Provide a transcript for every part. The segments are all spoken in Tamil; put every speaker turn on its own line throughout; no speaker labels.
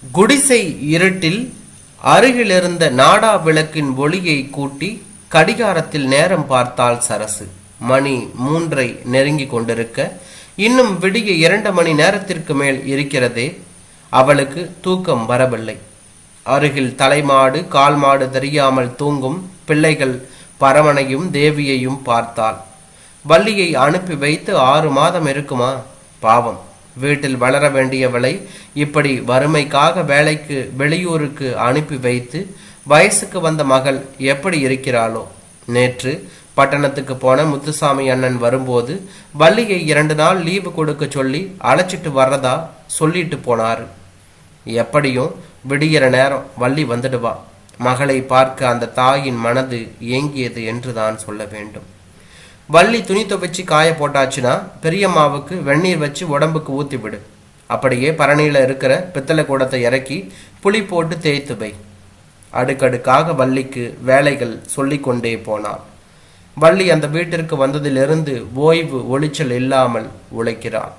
குடிசை இருட்டில் அருகிலிருந்த நாடா விளக்கின் ஒளியை கூட்டி கடிகாரத்தில் நேரம் பார்த்தாள் சரசு. மணி 3 நெருங்கி கொண்டிருக்க இன்னும் விடிய 2 மணி நேரத்திற்கு மேல் இருக்கிறதே. அவளுக்கு தூக்கம் வரவில்லை. அருகில் தலைமாடு கால் மாடு தெரியாமல் தூங்கும் பிள்ளைகள் பரமனையும் தேவியையும் பார்த்தாள். வள்ளியை அனுப்பி வைத்து 6 மாதம் இருக்குமா? பாவம், வீட்டில் வளர வேண்டியவளை இப்படி வறுமைக்காக வேலைக்கு வெளியூருக்கு அனுப்பி வைத்து வயசுக்கு வந்த மகள் எப்படி இருக்கிறாளோ? நேற்று பட்டணத்துக்கு போன முத்துசாமி அண்ணன் வரும்போது வள்ளியை 2 நாள் லீவு கொடுக்க சொல்லி அழைச்சிட்டு வர்றதா சொல்லிட்டு போனாரு. எப்படியும் விடிகிற நேரம் வள்ளி வந்துடுவா. மகளை பார்க்க அந்த தாயின் மனது ஏங்கியது என்றுதான் சொல்ல வேண்டும். வள்ளி துணி துவைச்சி காய போட்டாச்சுன்னா பெரியம்மாவுக்கு வெந்நீர் வச்சு உடம்புக்கு ஊற்றி விடு. அப்படியே பரணியில் இருக்கிற பித்தளை கூடத்தை இறக்கி புளி போட்டு தேய்த்து வை. அடுக்கடுக்காக வள்ளிக்கு வேலைகள் சொல்லிக்கொண்டே போனாள். வள்ளி அந்த வீட்டிற்கு வந்ததிலிருந்து ஓய்வு ஒளிச்சல் இல்லாமல் உழைக்கிறாள்.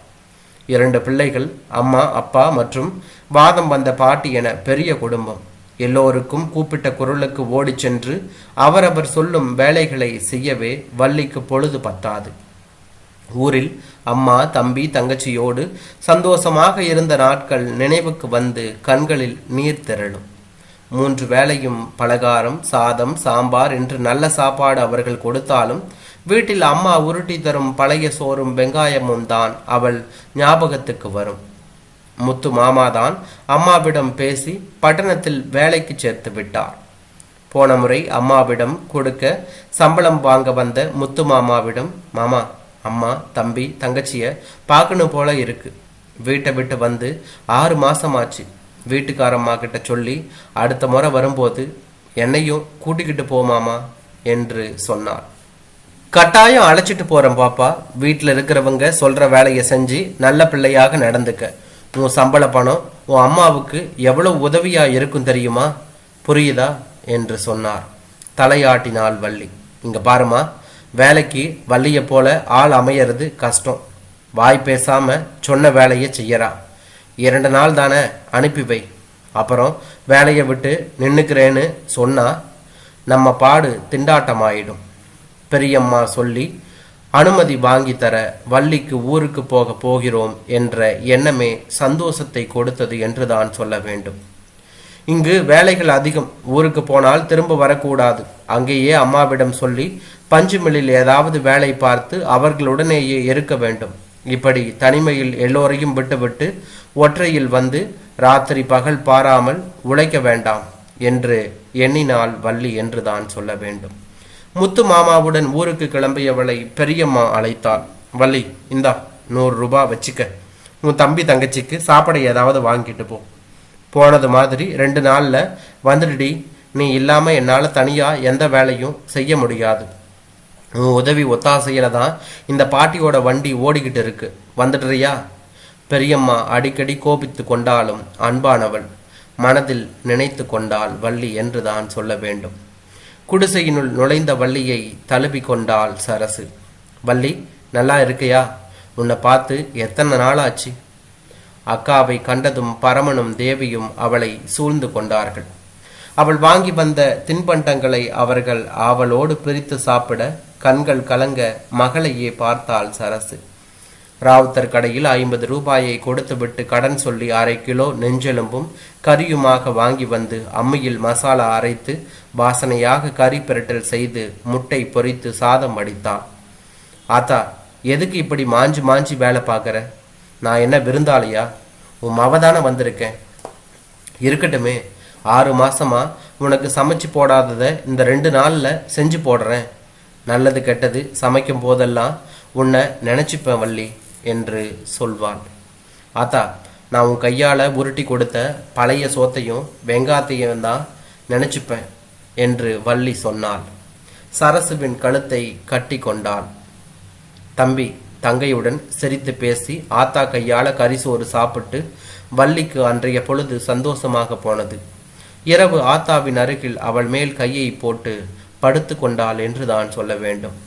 2 பிள்ளைகள், அம்மா அப்பா மற்றும் வாதம் வந்த பாட்டி என பெரிய குடும்பம். எல்லோருக்கும் கூப்பிட்ட குரலுக்கு ஓடி சென்று அவரவர் சொல்லும் வேலைகளை செய்யவே வள்ளிக்கு பொழுது பத்தாது. ஊரில் அம்மா தம்பி தங்கச்சியோடு சந்தோஷமாக இருந்த நாட்கள் நினைவுக்கு வந்து கண்களில் நீர் திரளும். 3 வேளையும் பலகாரம் சாதம் சாம்பார் என்று நல்ல சாப்பாடு அவர்கள் கொடுத்தாலும் வீட்டில் அம்மா உருட்டி தரும் பழைய சோறும் வெங்காயமும் தான் அவள் ஞாபகத்துக்கு வரும். முத்து மாமாதான் அம்மாவிடம் பேசி பட்டணத்தில் வேலைக்கு சேர்த்து விட்டார். போன முறை அம்மாவிடம் கொடுக்க சம்பளம் வாங்க வந்த முத்து மாமாவிடம், மாமா அம்மா தம்பி தங்கச்சிய பார்க்கணும் போல இருக்கு, வீட்டை விட்டு வந்து 6 மாசமாச்சு, வீட்டுக்காரம்மா கிட்ட சொல்லி அடுத்த முறை வரும்போது என்னையும் கூட்டிக்கிட்டு போமாமா என்று சொன்னார். கட்டாயம் அழைச்சிட்டு போறேன் பாப்பா, வீட்டில் இருக்கிறவங்க சொல்ற வேலையை செஞ்சு நல்ல பிள்ளையாக நடந்துக்க. உன் சம்பள பணம் உன் அம்மாவுக்கு எவ்வளவு உதவியா இருக்கும் தெரியுமா? புரியுதா என்று சொன்னார். தலையாட்டினாள் வள்ளி. இங்க பாருமா, வேலைக்கு வள்ளியை போல ஆள் அமையறது கஷ்டம். வாய் பேசாம சொன்ன வேலையை செய்யறா. 2 நாள் தானே, அனுப்பி வை. அப்புறம் வேலையை விட்டு நின்னுக்கிறேன்னு சொன்னா நம்ம பாடு திண்டாட்டமாயிடும். பெரியம்மா சொல்லி அனுமதி வாங்கி தர வள்ளிக்கு ஊருக்கு போகிறோம் என்ற எண்ணமே சந்தோஷத்தை கொடுத்தது என்றுதான் சொல்ல வேண்டும். இங்கு வேலைகள் அதிகம். ஊருக்கு போனால் திரும்ப வரக்கூடாது. அங்கேயே அம்மாவிடம் சொல்லி பஞ்சு மில்லில் ஏதாவது வேலை பார்த்து அவர்களுடனேயே இருக்க வேண்டும். இப்படி தனிமையில் எல்லோரையும் விட்டுவிட்டு ஒற்றையில் வந்து ராத்திரி பகல் பாராமல் உழைக்க வேண்டாம் என்று எண்ணினாள் வள்ளி என்றுதான் சொல்ல வேண்டும். முத்து மாமாவுடன் ஊருக்கு கிளம்பியவளை பெரியம்மா அழைத்தாள். வள்ளி, இந்தா 100 ரூபாய் வச்சுக்க, உன் தம்பி தங்கச்சிக்கு சாப்பாடு ஏதாவது வாங்கிட்டு போ. போனது மாதிரி 2 நாள்ல வந்துடுடி. நீ இல்லாம என்னால் தனியா எந்த வேலையும் செய்ய முடியாது. உன் உதவி ஒத்தாசையில தான் இந்த பாட்டியோட வண்டி ஓடிக்கிட்டு இருக்கு, வந்துடுறியா? பெரியம்மா அடிக்கடி கோபித்து கொண்டாலும் அன்பானவள். மனதில் நினைத்து கொண்டாள் வள்ளி என்றுதான் சொல்ல வேண்டும். குடிசையினுள் நுழைந்த வள்ளியை தழுவி கொண்டாள் சரசு. வள்ளி, நல்லா இருக்கையா? உன்னை பார்த்து எத்தனை நாளாச்சு? அக்காவை கண்டதும் பரமனும் தேவியும் அவளை சூழ்ந்து கொண்டார்கள். அவள் வாங்கி வந்த தின்பண்டங்களை அவர்கள் ஆவலோடு பிரித்து சாப்பிட கண்கள் கலங்க மகளையே பார்த்தாள் சரசு. ராவுத்தர் கடையில் 50 ரூபாயை கொடுத்துவிட்டு கடன் சொல்லி 1/2 கிலோ நெஞ்செலும்பும் கறியுமாக வாங்கி வந்து அம்மியில் மசாலா அரைத்து வாசனையாக கறி பிரட்டல் செய்து முட்டை பொரித்து சாதம் வடித்தாள். ஆத்தா, எதுக்கு இப்படி மாஞ்சி மாஞ்சி வேலை பார்க்குற? நான் என்ன விருந்தாளியா? உன் மவதானே வந்திருக்கேன். இருக்கட்டுமே, 6 மாசமா உனக்கு சமைச்சு போடாததை இந்த 2 நாள்ல செஞ்சு போடுறேன். நல்லது கெட்டது சமைக்கும் போதெல்லாம் உன்னை நினைச்சுப்பேன் வள்ளி என்று சொல்வாள். ஆத்தா, நான் உன் கையால் உருட்டி கொடுத்த பழைய சோத்தையும் வெங்காயத்தையும் தான் நினைச்சுப்பேன் என்று வள்ளி சொன்னாள். சரசுவின் கழுத்தை கட்டி கொண்டாள். தம்பி தங்கையுடன் சிரித்து பேசி ஆத்தா கையால கரிசோறு சாப்பிட்டு வள்ளிக்கு அன்றைய பொழுது சந்தோஷமாக போனது. இரவு ஆத்தாவின் அருகில் அவள் மேல் கையை போட்டு படுத்து கொண்டாள் என்று தான் சொல்ல வேண்டும்.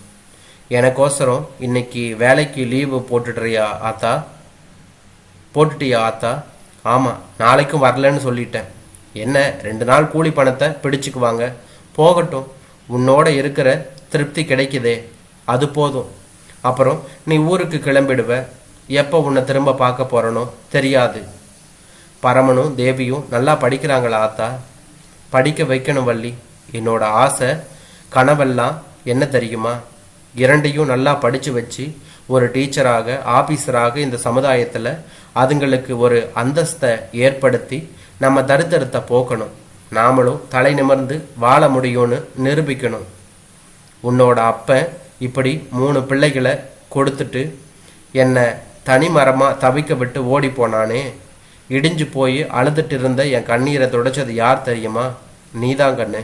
எனக்கோசரம் இன்னைக்கு வேலைக்கு லீவு போட்டுட்டியா ஆத்தா? ஆமாம், நாளைக்கும் வரலன்னு சொல்லிட்டேன். என்ன 2 நாள் கூலி பணத்தை பிடிச்சுக்குவாங்க, போகட்டும். உன்னோட இருக்கிற திருப்தி கிடைக்குதே, அது போதும். அப்புறம் நீ ஊருக்கு கிளம்பிடுவ. எப்போ உன்னை திரும்ப பார்க்க போறனோ தெரியாது. பரமனும் தேவியும் நல்லா படிக்கிறாங்களா ஆத்தா? படிக்க வைக்கணும் வள்ளி. என்னோட ஆசை கனவெல்லாம் என்ன தெரியுமா? இரண்டையும் நல்லா படித்து வச்சு ஒரு டீச்சராக, ஆபீசராக இந்த சமுதாயத்தில் அதுங்களுக்கு ஒரு அந்தஸ்தை ஏற்படுத்தி நம்ம தரித்திரத்தை போக்கணும். நாமளும் தலை நிமிர்ந்து வாழ முடியும்னு நிரூபிக்கணும். உன்னோட அப்பன் இப்படி 3 பிள்ளைகளை கொடுத்துட்டு என்னை தனிமரமாக தவிக்க விட்டு ஓடி போனானே. இடிஞ்சு போய் அழுதுட்டு இருந்த என் கண்ணீரை துடைச்சது யார் தெரியுமா? நீதான் கண்ணு.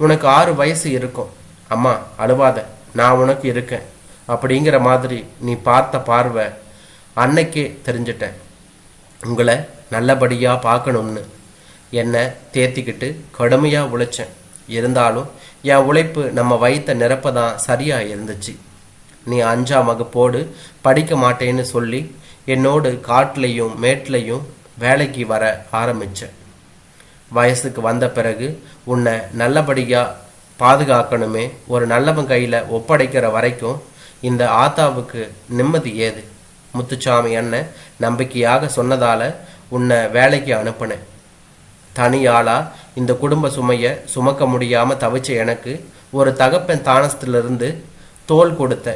உனக்கு 6 வயசு இருக்கும். அம்மா அழுவாத, நான் உனக்கு இருக்கேன் அப்படிங்கிற மாதிரி நீ பார்த்த பார்வை அன்னைக்கே தெரிஞ்சிட்டேன். உங்களை நல்லபடியாக பார்க்கணும்னு என்னை தேத்திக்கிட்டு கடுமையாக உழைச்சேன். இருந்தாலும் என் உழைப்பு நம்ம வயிற்ற நிரப்ப தான் சரியாக இருந்துச்சு. நீ 5ஆம் வகுப்போடு படிக்க மாட்டேன்னு சொல்லி என்னோடு காட்டிலையும் மேட்லையும் வேலைக்கு வர ஆரம்பித்தேன். வயசுக்கு வந்த பிறகு உன்னை நல்லபடியாக பாதுகாக்கணுமே, ஒரு நல்லவன் கையில் ஒப்படைக்கிற வரைக்கும் இந்த ஆத்தாவுக்கு நிம்மதி ஏது? முத்துச்சாமி அண்ணன் நம்பிக்கையாக சொன்னதால் உன்னை வேலைக்கு அனுப்பினேன். தனியாளா இந்த குடும்ப சுமையை சுமக்க முடியாமல் தவிச்ச எனக்கு ஒரு தகப்பன் தானத்திலிருந்து தோல் கொடுத்த.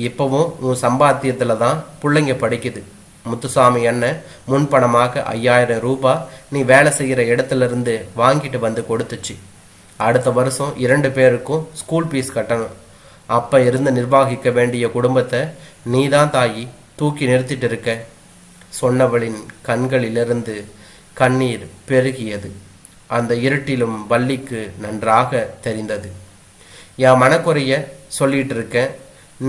இப்போவும் உன் சம்பாத்தியத்தில் தான் பிள்ளைங்க படிக்குது. முத்துசாமி அண்ணன் முன்பணமாக 5000 ரூபாய் நீ வேலை செய்கிற இடத்துல இருந்து வாங்கிட்டு வந்து கொடுத்துச்சு. அடுத்த வருஷம் 2 பேருக்கும் ஸ்கூல் ஃபீஸ் கட்டணும். அப்போ இருந்து நிர்வகிக்க வேண்டிய குடும்பத்தை நீ தான் தாயி தூக்கி நிறுத்திட்டு இருக்க. சொன்னவளின் கண்களிலிருந்து கண்ணீர் பெருகியது. அந்த இருட்டிலும் வள்ளிக்கு நன்றாக தெரிந்தது. என் மனக்குறைய சொல்லிட்டு இருக்கேன்.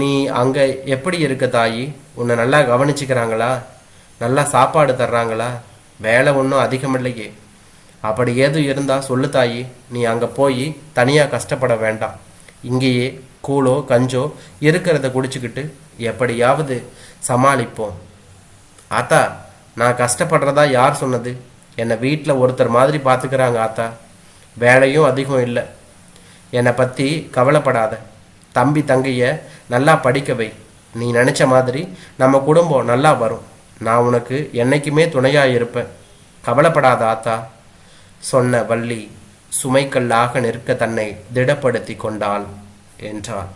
நீ அங்கே எப்படி இருக்க தாயி? உன்னை நல்லா கவனிச்சுக்கிறாங்களா? நல்லா சாப்பாடு தர்றாங்களா? வேலை ஒன்றும் அதிகமில்லையே. அப்படி ஏதும் இருந்தால் சொல்லு தாயி. நீ அங்கே போய் தனியாக கஷ்டப்பட வேண்டாம். இங்கேயே கூழோ கஞ்சோ இருக்கிறத குடிச்சுக்கிட்டு எப்படியாவது சமாளிப்போம். ஆத்தா, நான் கஷ்டப்படுறதா யார் சொன்னது? என்னை வீட்டில் ஒருத்தர் மாதிரி பார்த்துக்கிறாங்க ஆத்தா. வேலையும் அதிகம் இல்லை. என்னை பற்றி கவலைப்படாத. தம்பி தங்கைய நல்லா படிக்க வை. நீ நினச்ச மாதிரி நம்ம குடும்பம் நல்லா வரும். நான் உனக்கு என்னைக்குமே துணையாக இருப்பேன். கவலைப்படாத ஆத்தா சொன்ன வள்ளி சுமைக்கல்லாக நிற்க தன்னை திடப்படுத்தி கொண்டாள் என்றாள்.